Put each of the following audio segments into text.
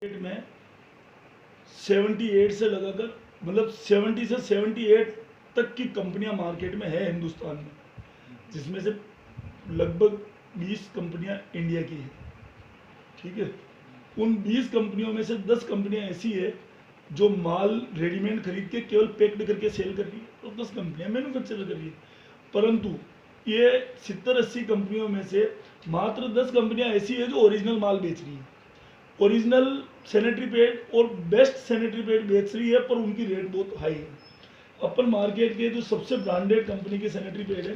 में 78 से लगाकर मतलब 70 से 78 तक की कंपनियां मार्केट में है हिंदुस्तान में, जिसमें से लगभग 20 कंपनियां इंडिया की है। ठीक है, उन 20 कंपनियों में से 10 कंपनियां ऐसी है जो माल रेडीमेड खरीद के केवल पैक्ड करके सेल कर रही है, तो 10 कंपनियां मैन्युफैक्चर कर रही है। परंतु ये 70-80 कंपनियों में से मात्र 10 कंपनियां ऐसी है जो ओरिजिनल माल बेच रही है, ओरिजिनल सैनिटरी पैड और बेस्ट सैनिटरी पैड बेच रही है, पर उनकी रेट बहुत हाई है। अपन मार्केट के जो सबसे ब्रांडेड कंपनी के सैनिटरी पैड है,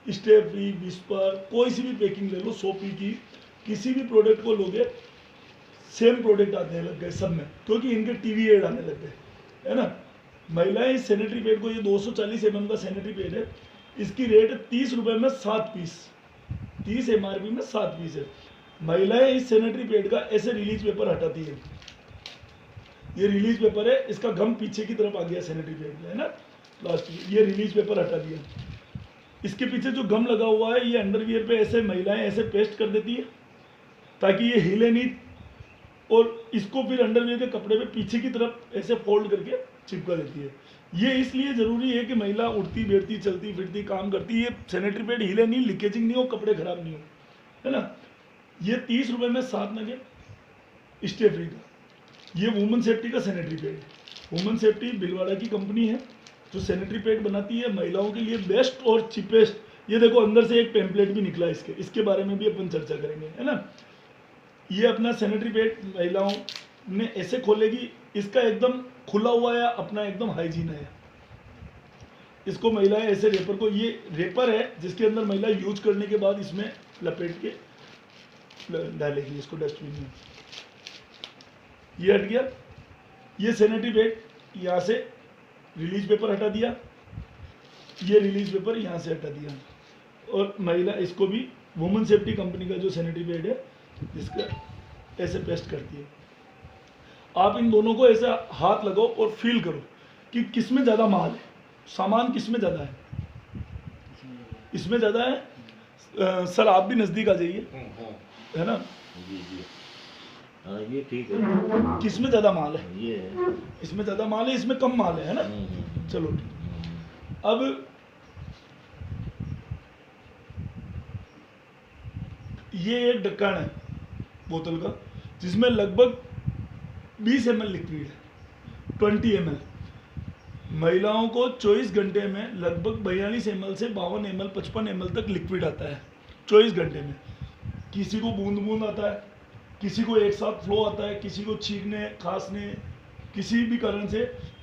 स्टे फ्री, विस्पर, कोई सी भी पैकिंग ले लो, सोपी की किसी भी प्रोडक्ट को लोगे, सेम प्रोडक्ट आने लग गए सब में, क्योंकि इनके टीवी एड आने लग गए, है ना। महिलाएं इस सैनिटरी पैड को, ये 240 mm का सैनिटरी पैड है, इसकी रेट 30 रुपये में 7 पीस, 30 MRP में 7 पीस है। महिलाएं इस सैनिटरी पैड का ऐसे रिलीज पेपर हटाती है, ये रिलीज पेपर है, इसका गम पीछे की तरफ आ गया सैनिटरी पैड में, है ना, लास्ट में ये रिलीज पेपर हटा दिया। इसके पीछे जो गम लगा हुआ है, ये अंडरवियर पे ऐसे महिलाएं ऐसे पेस्ट कर देती है ताकि ये हिले नहीं, और इसको फिर अंडरवियर के कपड़े पे पीछे की तरफ ऐसे फोल्ड करके चिपका देती है। ये इसलिए ज़रूरी है कि महिला उठती बैठती चलती फिरती काम करती, ये सैनिटरी पैड हिले नहीं, लीकेजिंग नहीं हो, कपड़े खराब नहीं हो, है ना। ये 30 रुपये में 7 नग है स्टे फ्री का। ये वुमेन सेफ्टी का सैनिटरी पैड है। वुमेन सेफ्टी भिलवाड़ा की कंपनी है जो सैनिटरी पैड बनाती है महिलाओं के लिए बेस्ट और चीपेस्ट। ये देखो अंदर से एक पेम्पलेट भी निकला है इसके बारे में भी अपन चर्चा करेंगे, है ना। ये अपना सैनिटरी पैड महिलाओं ने ऐसे खोलेगी, इसका एकदम खुला हुआ है, अपना एकदम हाइजीन है। इसको महिलाएं ऐसे रेपर को, ये रेपर है जिसके अंदर महिला यूज करने के बाद इसमें लपेट के डालेगी इसको डस्टबिन में। ये हट गया, ये सैनिटरी पैड यहाँ से रिलीज पेपर हटा दिया, ये रिलीज पेपर यहाँ से हटा दिया, और महिला इसको भी वुमेन सेफ्टी कंपनी का जो सैनिटरी पैड है इसका ऐसे पेस्ट करती है। आप इन दोनों को ऐसे हाथ लगाओ और फील करो कि किसमें ज़्यादा माल है, सामान किसमें ज़्यादा है, इसमें ज़्यादा है। सर आप भी नज़दीक आ जाइए, है ना। जी हाँ, ये ठीक है। किसमें ज़्यादा माल है, ये है। इसमें ज़्यादा माल है, इसमें कम माल है ना। चलो ठीक। अब ये एक ढक्कन है बोतल का जिसमें लगभग 20 ml लिक्विड है, 20 ml। महिलाओं को 24 घंटे में लगभग 42 ml से 52 ml 55 ml तक लिक्विड आता है 24 घंटे में। किसी को बूंद बूंद आता है, किसी को एक साथ फ्लो आता है, किसी को छींकने खांसने, किसी भी कारण से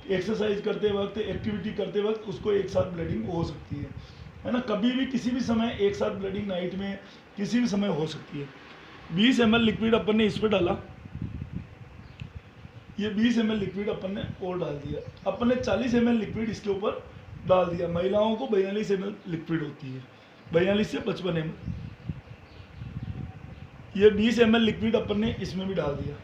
एक्सरसाइज करते वक्त, एक्टिविटी करते वक्त उसको एक साथ ब्लीडिंग हो सकती है ना। कभी भी किसी भी समय एक साथ ब्लीडिंग नाइट में किसी भी समय हो सकती है। 20 ml लिक्विड अपन ने इस पर डाला, ये 20 ml लिक्विड अपन ने और डाल दिया, अपन ने 40 ml लिक्विड इसके ऊपर डाल दिया। महिलाओं को 42 ml लिक्विड होती है, 42 से 55 ml। ये 20 ml लिक्विड अपन ने इसमें भी डाल दिया।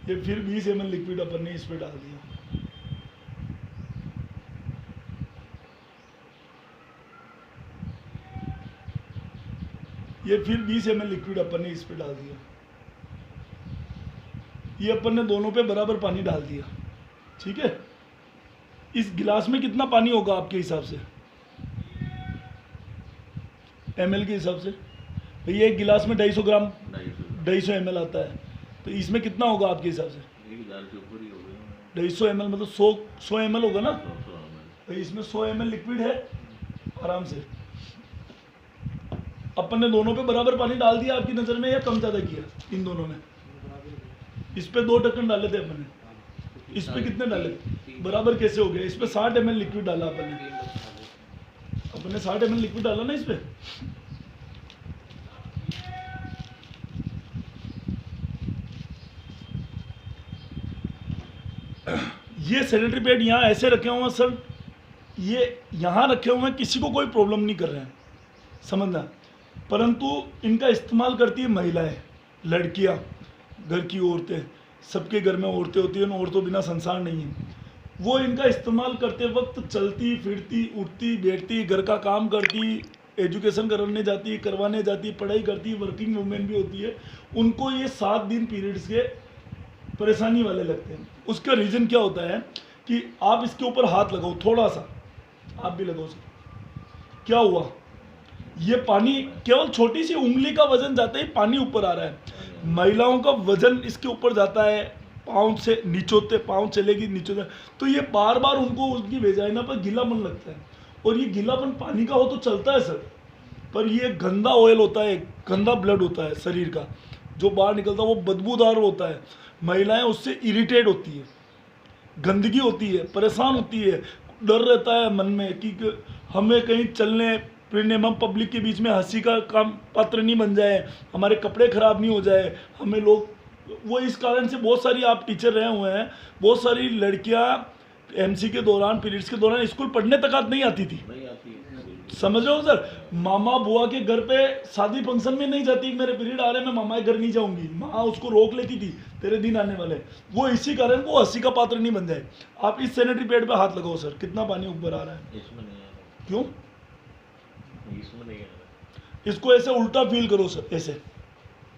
ये फिर 20 ml लिक्विड अपन ने इस पे डाल दिया। ये फिर 20 ml लिक्विड अपन ने इस पे डाल दिया। ये अपन ने दोनों पे बराबर पानी डाल दिया, ठीक है। इस गिलास में कितना पानी होगा आपके हिसाब से, ml के हिसाब से? भैया एक गिलास में 250 ग्राम 250 ml आता है, तो इसमें कितना होगा आपके हिसाब से? 250 ml मतलब 100 ml होगा ना। तो इसमें 100 ml लिक्विड है आराम से। अपन ने दोनों पे बराबर पानी डाल दिया आपकी नज़र में, या कम ज़्यादा किया इन दोनों में? इस पे 2 ढक्कन डाले थे अपन ने, इस पे कितने डाले थे? बराबर कैसे हो गया? इस पे 60 ml लिक्विड डाला अपन ने 60 ml लिक्विड डाला ना इस पे। ये सैनिटरी पैड यहाँ ऐसे रखे हुए हैं सर, ये यहाँ रखे हुए हैं, किसी को कोई प्रॉब्लम नहीं कर रहे हैं, समझना। परंतु इनका इस्तेमाल करती है महिलाएं, लड़कियाँ, घर की औरतें। सबके घर में औरतें होती हैं, औरतों बिना संसार नहीं है। वो इनका इस्तेमाल करते वक्त चलती फिरती उठती बैठती घर का काम करती एजुकेशन करवाने जाती पढ़ाई करती वर्किंग वुमेन भी होती है, उनको ये 7 दिन पीरियड्स के परेशानी वाले लगते हैं। उसका रीज़न क्या होता है कि आप इसके ऊपर हाथ लगाओ थोड़ा सा, आप भी लगाओ सर, क्या हुआ, ये पानी केवल छोटी सी उंगली का वजन जाता ही पानी ऊपर आ रहा है। महिलाओं का वजन इसके ऊपर जाता है, पाँव से नीचोते, पाँव चलेगी नीचोते, तो ये बार बार उनको उसकी वेजाइना पर गीलापन लगता है। और ये गीलापन पानी का हो तो चलता है सर, पर ये गंदा ऑयल होता है, गंदा ब्लड होता है शरीर का जो बाहर निकलता है, वो बदबूदार होता है। महिलाएं उससे इरिटेट होती है, गंदगी होती है, परेशान होती है, डर रहता है मन में कि हमें कहीं चलने फिरने हम पब्लिक के बीच में हंसी का काम पात्र नहीं बन जाए, हमारे कपड़े खराब नहीं हो जाए, हमें लोग, वो इस कारण से बहुत सारी, आप टीचर रहे हुए हैं, बहुत सारी लड़कियां एमसी के दौरान पीरियड्स के दौरान स्कूल पढ़ने तक नहीं आती थी, नहीं आती है। समझ रहे हो सर। मामा बुआ के घर पे शादी फंक्शन में नहीं जाती, मेरे पीरियड आ रहे मैं मामा के घर नहीं जाऊंगी, माँ उसको रोक लेती थी, तेरे दिन आने वाले। वो इसी कारण वो हंसी का पात्र नहीं बन जाए। आप इस सैनिटरी पैड पे हाथ लगाओ सर, कितना पानी ऊपर आ रहा है, इसमें नहीं आ रहा, क्यों, इसमें नहीं आ रहा। इसको ऐसे उल्टा फील करो सर, ऐसे,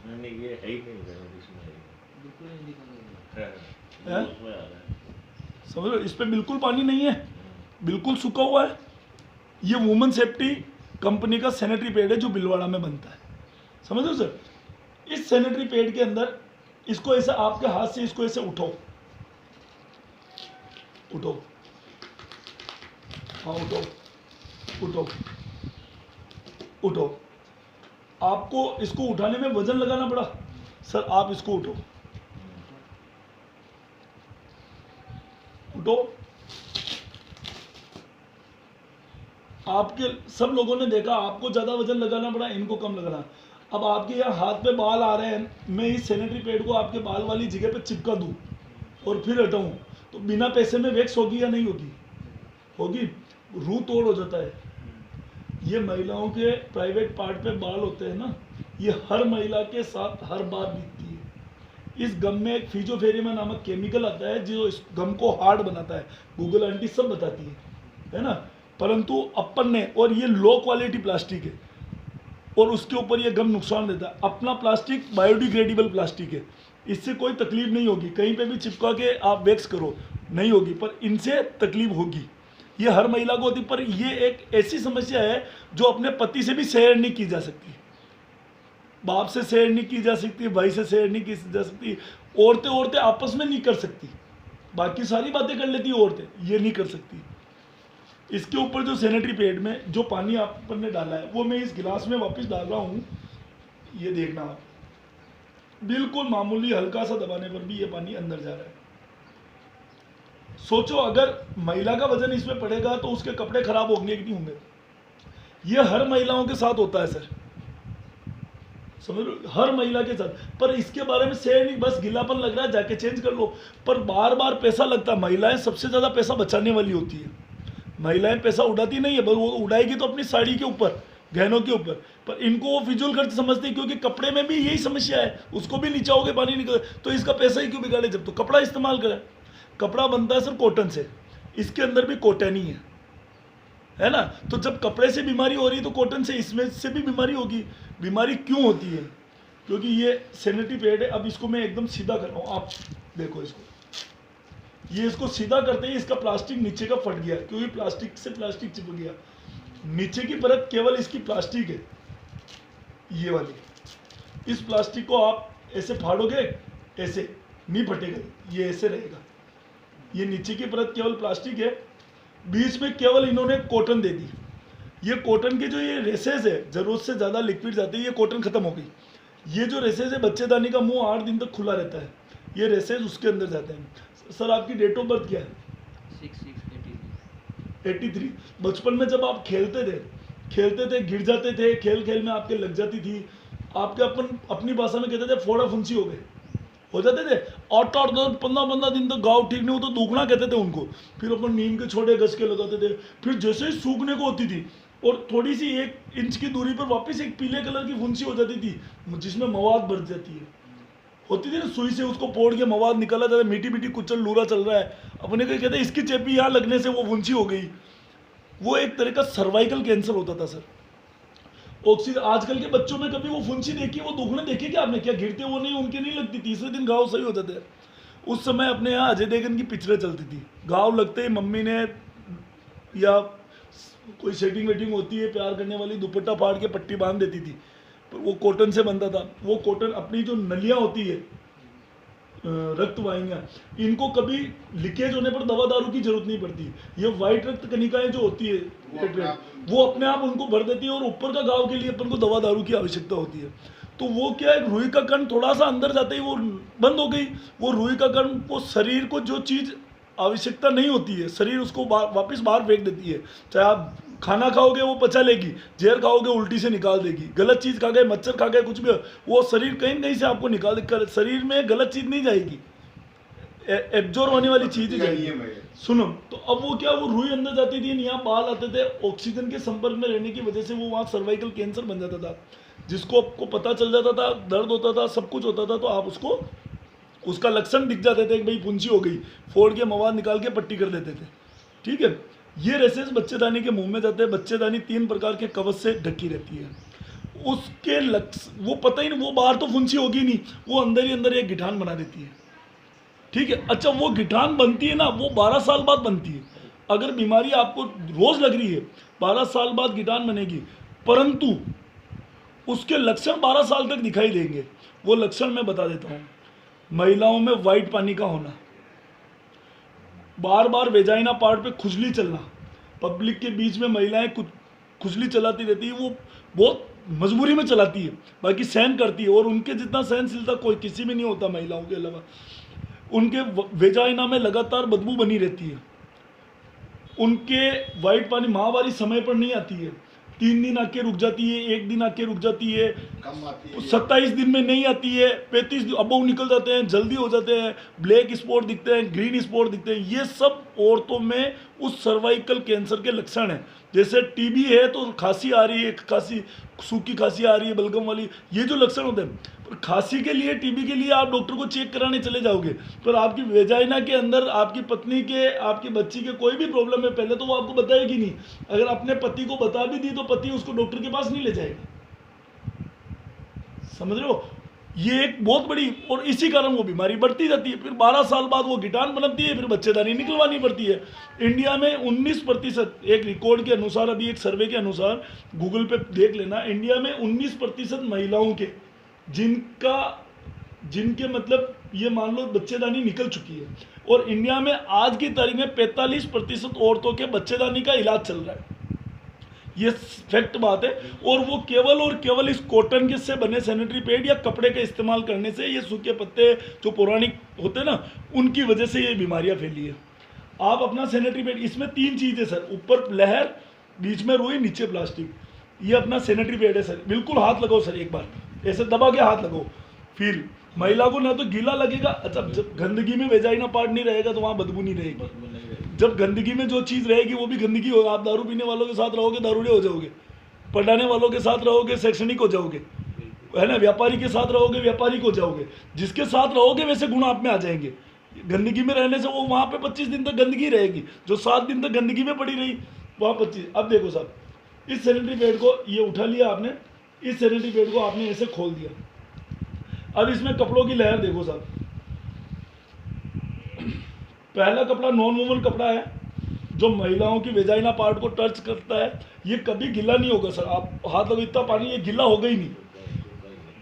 नहीं ये है ही नहीं रहा, इसमें है ही बिल्कुल नहीं दिखा नहीं। हैं? उसमें आ रहा है। समझ लो, इस पे बिल्कुल पानी नहीं है, बिल्कुल सूखा हुआ है। ये वुमेन सेफ्टी कंपनी का सैनिटरी पैड है जो बिलवाड़ा में बनता है, समझ लो सर। इस सैनिटरी पैड के अंदर इसको ऐसे आपके हाथ से इसको ऐसे उठो, उठो, हाँ उठो, उठो, उठो। आपको इसको उठाने में वजन लगाना पड़ा सर, आप इसको उठो, उठो। आपके सब लोगों ने देखा, आपको ज़्यादा वजन लगाना पड़ा, इनको कम लगाना। अब आपके यहाँ हाथ पे बाल आ रहे हैं, मैं इस सैनिटरी पैड को आपके बाल वाली जगह पे चिपका दूँ और फिर हटाऊँ, तो बिना पैसे में वैक्स होगी या नहीं होगी, होगी, रूह तोड़ हो जाता है। ये महिलाओं के प्राइवेट पार्ट पे बाल होते हैं ना, ये हर महिला के साथ हर बार बीतती है। इस गम में एक फिजोफेरिमा नामक केमिकल आता है जो इस गम को हार्ड बनाता है, गूगल आंटी सब बताती है ना। परंतु अपन ने, और ये लो क्वालिटी प्लास्टिक है और उसके ऊपर ये गम नुकसान देता है। अपना प्लास्टिक बायोडिग्रेडेबल प्लास्टिक है, इससे कोई तकलीफ नहीं होगी, कहीं पे भी चिपका के आप वैक्स करो नहीं होगी, पर इनसे तकलीफ होगी। ये हर महिला को होती, पर ये एक ऐसी समस्या है जो अपने पति से भी शेयर नहीं की जा सकती, बाप से शेयर नहीं की जा सकती, भाई से शेयर नहीं की जा सकती, औरतें आपस में नहीं कर सकती, बाकी सारी बातें कर लेती औरतें, ये नहीं कर सकती। इसके ऊपर जो सैनिटरी पैड में जो पानी आप ने डाला है वो मैं इस गिलास में वापस डाल रहा हूँ, ये देखना आप, बिल्कुल मामूली हल्का सा दबाने पर भी ये पानी अंदर जा रहा है। सोचो अगर महिला का वजन इसमें पड़ेगा तो उसके कपड़े खराब होंगे कि नहीं होंगे। ये हर महिलाओं के साथ होता है सर, समझ लो, हर महिला के साथ। पर इसके बारे में शेयर नहीं, बस गीलापन लग रहा है जाके चेंज कर लो, पर बार बार पैसा लगता है। महिलाएं सबसे ज़्यादा पैसा बचाने वाली होती है, महिलाएं पैसा उड़ाती नहीं है, बस वो उड़ाएगी तो अपनी साड़ी के ऊपर, गहनों के ऊपर, पर इनको वो फिजूल खर्च समझते हैं, क्योंकि कपड़े में भी यही समस्या है, उसको भी नीचाओगे पानी निकल, तो इसका पैसा ही क्यों बिगाड़े, जब तो कपड़ा इस्तेमाल करें। कपड़ा बनता है सर कॉटन से, इसके अंदर भी कॉटन ही है ना, तो जब कपड़े से बीमारी हो रही है तो कॉटन से इसमें से भी बीमारी होगी। बीमारी क्यों होती है, क्योंकि ये सैनिटरी पैड है। अब इसको मैं एकदम सीधा कर रहा हूँ, आप देखो इसको, ये इसको सीधा करते ही इसका प्लास्टिक नीचे का फट गया, क्योंकि प्लास्टिक से प्लास्टिक चिपक गया। नीचे की परत केवल इसकी प्लास्टिक है, ये वाली। इस प्लास्टिक को आप ऐसे फाड़ोगे, ऐसे नहीं फटेगा, ये ऐसे रहेगा। ये नीचे की परत केवल प्लास्टिक है, बीच में केवल इन्होंने कॉटन दे दी। ये कॉटन के जो ये रेसेस है, जरूरत से ज़्यादा लिक्विड जाती है, ये कॉटन खत्म हो गई। ये जो रेसेस है, बच्चेदानी का मुंह 8 दिन तक खुला रहता है, ये रेसेस उसके अंदर जाते हैं। सर आपकी डेट ऑफ बर्थ क्या है? 83। बचपन में जब आप खेलते थे, गिर जाते थे, खेल खेल में आपके लग जाती थी, आपके अपनी भाषा में कहते थे फोड़ा फुंसी हो जाते थे। 8-15 दिन तक गाँव ठीक नहीं हो तो दुखना कहते थे उनको। फिर अपन नीम के छोटे घस के लगाते थे, फिर जैसे ही सूखने को होती थी और थोड़ी सी 1 इंच की दूरी पर वापस एक पीले कलर की फुंसी हो जाती थी, जिसमें मवाद बढ़ जाती है, होती थी ना, सुई से उसको पोड़ के मवाद निकाला जाता है, मीठी मीठी कुचल लूरा चल रहा है, अपने को कहते हैं इसकी चेपी यहाँ लगने से वो फुंसी हो गई। वो एक तरह का सर्वाइकल कैंसर होता था सर। ऑक्सीजन आजकल के बच्चों में कभी वो फुंसी देखी, वो दुखने देखी क्या आपने? क्या गिरते वो नहीं, उनके नहीं लगती, तीसरे दिन घाव सही होते थे। उस समय अपने यहाँ अजय देवगन की पिक्चरें चलती थी, घाव लगते ही मम्मी ने या कोई सेटिंग वेटिंग होती है प्यार करने वाली, दुपट्टा फाड़ के पट्टी बांध देती थी, वो कॉटन से बनता था। वो कॉटन अपनी जो नलियाँ होती है, रक्त वाहिनियाँ, इनको कभी लीकेज होने पर दवा दारू की जरूरत नहीं पड़ती। ये वाइट रक्त कणिकाएं जो होती है वो अपने आप उनको भर देती है, और ऊपर का घाव के लिए अपन को दवा दारू की आवश्यकता होती है। तो वो क्या है, रुई का कण थोड़ा सा अंदर जाते ही वो बंद हो गई। वो रुई का कण वो शरीर को जो चीज़ आवश्यकता नहीं होती है, शरीर उसको वापस बाहर फेंक देती है। चाहे आप खाना खाओगे वो पचा लेगी, जहर खाओगे उल्टी से निकाल देगी, गलत चीज़ खा गए, मच्छर खा गए, कुछ भी, वो शरीर कहीं न कहीं से आपको निकाल देगा। शरीर में गलत चीज़ नहीं जाएगी, एब्जॉर्ब होने वाली चीज़ ही जाएगी। सुनो, तो अब वो क्या, वो रुई अंदर जाती थी, यहाँ बाल आते थे, ऑक्सीजन के संपर्क में रहने की वजह से वो वहाँ सर्वाइकल कैंसर बन जाता था। जिसको आपको पता चल जाता था, दर्द होता था, सब कुछ होता था, तो आप उसको, उसका लक्षण दिख जाते थे कि भाई फुंसी हो गई, फोड़ के मवाद निकाल के पट्टी कर देते थे। ठीक है, ये रेसेस बच्चेदानी के मुंह में जाते हैं। बच्चेदानी 3 प्रकार के कवच से ढकी रहती है। उसके लक्ष्य वो पता ही नहीं, वो बाहर तो फुंसी होगी नहीं, वो अंदर ही अंदर एक गिठान बना देती है। ठीक है, अच्छा वो गिठान बनती है ना, वो 12 साल बाद बनती है। अगर बीमारी आपको रोज लग रही है, 12 साल बाद गिठान बनेगी, परंतु उसके लक्षण 12 साल तक दिखाई देंगे। वो लक्षण मैं बता देता हूँ। महिलाओं में वाइट पानी का होना, बार बार वेजाइना पार्ट पे खुजली चलना, पब्लिक के बीच में महिलाएं कुछ खुजली चलाती रहती है, वो बहुत मजबूरी में चलाती है, बाकी सहन करती है, और उनके जितना सहनशीलता कोई किसी में नहीं होता महिलाओं के अलावा। उनके वेजाइना में लगातार बदबू बनी रहती है। उनके वाइट पानी माहवारी समय पर नहीं आती है, 3 दिन आके रुक जाती है, 1 दिन आके रुक जाती है, कम आती है, 27 दिन में नहीं आती है, 35 दिन अबव निकल जाते हैं, जल्दी हो जाते हैं, ब्लैक स्पॉट दिखते हैं, ग्रीन स्पॉट दिखते हैं। ये सब औरतों में उस सर्वाइकल कैंसर के लक्षण हैं। जैसे टीबी है तो खांसी आ रही है, खांसी, सूखी खांसी आ रही है बलगम वाली, ये जो लक्षण होते हैं। पर खांसी के लिए, टीबी के लिए आप डॉक्टर को चेक कराने चले जाओगे, पर आपकी वेजाइना के अंदर आपकी पत्नी के, आपकी बच्ची के कोई भी प्रॉब्लम है, पहले तो वो आपको बताएगी नहीं। अगर अपने पति को बता भी दी तो पति उसको डॉक्टर के पास नहीं ले जाएगा। समझ रहे हो, ये एक बहुत बड़ी, और इसी कारण वो बीमारी बढ़ती जाती है। फिर 12 साल बाद वो गिटान बनती है, फिर बच्चेदानी निकलवानी पड़ती है। इंडिया में 19%, एक रिकॉर्ड के अनुसार, अभी एक सर्वे के अनुसार, गूगल पे देख लेना, इंडिया में 19% महिलाओं के जिनके मतलब ये मान लो बच्चेदानी निकल चुकी है, और इंडिया में आज की तारीख में 45% औरतों के बच्चेदानी का इलाज चल रहा है। ये फैक्ट बात है। और वो केवल इस कॉटन के से बने सैनिटरी पैड या कपड़े का इस्तेमाल करने से, ये सूखे पत्ते जो पौराणिक होते हैं ना, उनकी वजह से ये बीमारियां फैली है। आप अपना सैनिटरी पैड, इसमें 3 चीज़ें सर, ऊपर लहर, बीच में रुई, नीचे प्लास्टिक, ये अपना सैनिटरी पैड है सर। बिल्कुल हाथ लगाओ सर, एक बार ऐसे दबा के हाथ लगाओ, फिर महिला को ना तो गीला लगेगा। अच्छा, जब गंदगी में वेजाइना पार्ट नहीं रहेगा तो वहाँ बदबू नहीं रहेगी। जब गंदगी में जो चीज़ रहेगी वो भी गंदगी होगा। आप दारू पीने वालों के साथ रहोगे, दारूड़े हो जाओगे, पढ़ाने वालों के साथ रहोगे, शैक्षणिक हो जाओगे, है ना, व्यापारी के साथ रहोगे, व्यापारिक हो जाओगे। जिसके साथ रहोगे वैसे गुण आप में आ जाएंगे। गंदगी में रहने से वो वहाँ पे 25 दिन तक गंदगी रहेगी, जो 7 दिन तक गंदगी में पड़ी रही वहाँ 25। अब देखो साहब, इस सैनिटरी पैड को ये उठा लिया आपने, इस सैनिटरी पैड को आपने ऐसे खोल दिया। अब इसमें कपड़ों की लहर देखो साहब। पहला कपड़ा नॉन वूमन कपड़ा है, जो महिलाओं की वेजाइना पार्ट को टच करता है। ये कभी गीला नहीं होगा सर, आप हाथ लगो, इतना पानी ये गीला होगा ही नहीं,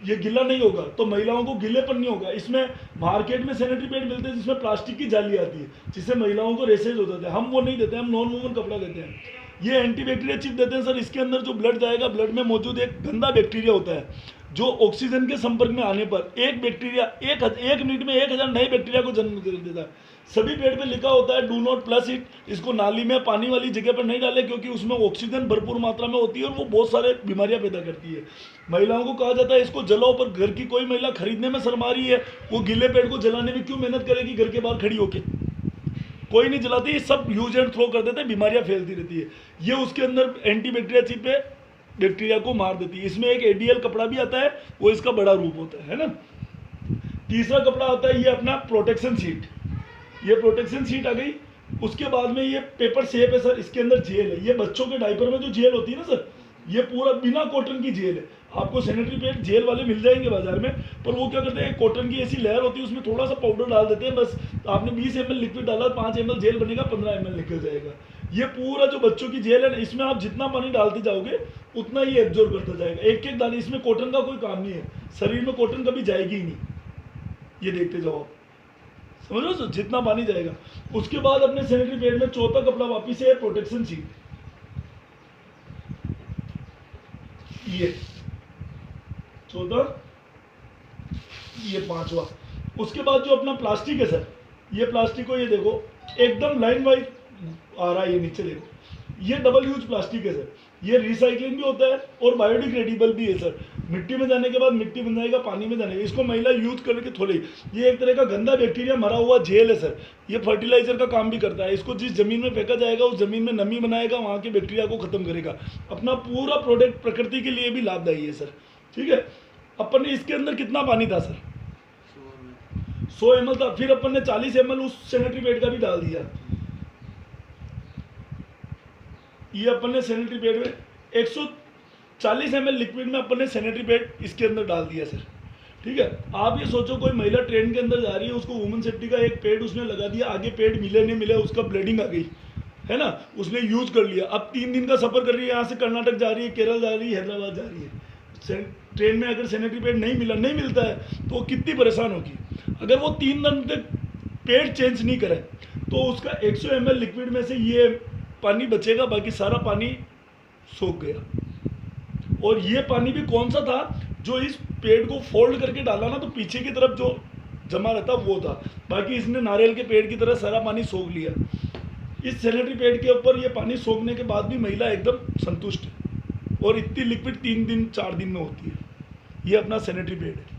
ये गीला नहीं होगा, तो महिलाओं को गीलेपन नहीं होगा। इसमें मार्केट में सैनिटरी पैड मिलते हैं जिसमें प्लास्टिक की जाली आती है, जिससे महिलाओं को रेसेज हो जाते हैं। हम वो नहीं देते, हम नॉन वूमन कपड़ा देते हैं। ये एंटीबैक्टीरिया चिप देते हैं सर। इसके अंदर जो ब्लड जाएगा, ब्लड में मौजूद एक गंदा बैक्टीरिया होता है, जो ऑक्सीजन के संपर्क में आने पर एक बैक्टीरिया एक मिनट में 1000 नए बैक्टीरिया को जन्म दे देता है। सभी पेड़ पे लिखा होता है डू नॉट प्लस इट। इसको नाली में, पानी वाली जगह पर नहीं डाले, क्योंकि उसमें ऑक्सीजन भरपूर मात्रा में होती है और वो बहुत सारे बीमारियां पैदा करती है। महिलाओं को कहा जाता है इसको जलाओ, पर घर की कोई महिला खरीदने में शर्मा रही है, वो गीले पेड़ को जलाने में क्यों मेहनत करेगी घर के बाहर खड़ी होके? कोई नहीं जलाती, सब यूज एंड थ्रो कर देते हैं, बीमारियां फैलती रहती है। ये उसके अंदर एंटीबैक्टीरिया चिप है, बैक्टीरिया को मार देती है। इसमें एक एडीएल कपड़ा भी आता है, वो इसका बड़ा रूप होता है ना। तीसरा कपड़ा आता है ये अपना प्रोटेक्शन शीट। ये प्रोटेक्शन शीट आ गई। उसके बाद में ये पेपर सेप है सर, इसके अंदर जेल है। ये बच्चों के डायपर में जो जेल होती है ना सर, ये पूरा बिना कॉटन की जेल है। आपको सैनिटरी पैड जेल वाले मिल जाएंगे बाजार में, पर वो क्या करते हैं, कॉटन की ऐसी लेयर होती है, उसमें थोड़ा सा पाउडर डाल देते हैं बस। आपने 20 ml लिक्विड डाला, 5 ml जेल बनेगा, 15 ml निकल जाएगा। ये पूरा जो बच्चों की जेल है ना, इसमें आप जितना पानी डालते जाओगे उतना ही एब्जॉर्ब करता जाएगा। एक एक दाने, इसमें कॉटन का कोई काम नहीं है, शरीर में कॉटन कभी जाएगी ही नहीं। ये देखते जाओ आप, समझ लो सर, जितना पानी जाएगा। उसके बाद अपने सैनिटरी पैड में चौथा कपड़ा वापिस है प्रोटेक्शन शीट। ये चौथा, ये पांचवा। उसके बाद जो अपना प्लास्टिक है सर, ये प्लास्टिक को ये देखो एकदम लाइन वाइज आ रहा है, ये नीचे देखो, ये डबल यूज प्लास्टिक है सर। ये रिसाइकलिंग भी होता है और बायोडिग्रेडेबल भी है सर। मिट्टी में जाने के बाद मिट्टी बन जाएगा, पानी में जाने का, इसको महिला यूज करके थोड़ी, ये एक तरह का गंदा बैक्टीरिया मरा हुआ जेल है सर। ये फर्टिलाइजर का काम भी करता है। इसको जिस जमीन में फेंका जाएगा उस जमीन में नमी बनाएगा, वहाँ के बैक्टीरिया को खत्म करेगा। अपना पूरा प्रोडक्ट प्रकृति के लिए भी लाभदायी है सर। ठीक है, अपन ने इसके अंदर कितना पानी था सर, 100 ml था। फिर अपन ने 40 ml उस सैनिटरी पैड का भी डाल दिया। ये अपन ने सैनिटरी पैड में 140 ml लिक्विड में अपन ने सैनिटरी पैड इसके अंदर डाल दिया सर। ठीक है, आप ये सोचो कोई महिला ट्रेन के अंदर जा रही है, उसको वुमेन सेफ्टी का एक पैड उसने लगा दिया, आगे पैड मिले नहीं मिले, उसका ब्लीडिंग आ गई है ना, उसने यूज कर लिया। अब 3 दिन का सफर कर रही है, यहाँ से कर्नाटक जा रही है, केरल जा रही है, हैदराबाद जा रही है, ट्रेन में अगर सैनिटरी पैड नहीं मिलता है तो वो कितनी परेशान होगी। अगर वो 3 दिन तक पैड चेंज नहीं करे तो उसका 100 ml लिक्विड में से ये पानी बचेगा, बाकी सारा पानी सूख गया। और ये पानी भी कौन सा था, जो इस पेड़ को फोल्ड करके डाला ना, तो पीछे की तरफ जो जमा रहता वो था, बाकी इसने नारियल के पेड़ की तरह सारा पानी सोख लिया। इस सैनिटरी पैड के ऊपर ये पानी सोखने के बाद भी महिला एकदम संतुष्ट है, और इतनी लिक्विड 3 दिन 4 दिन में होती है। ये अपना सैनिटरी पैड है।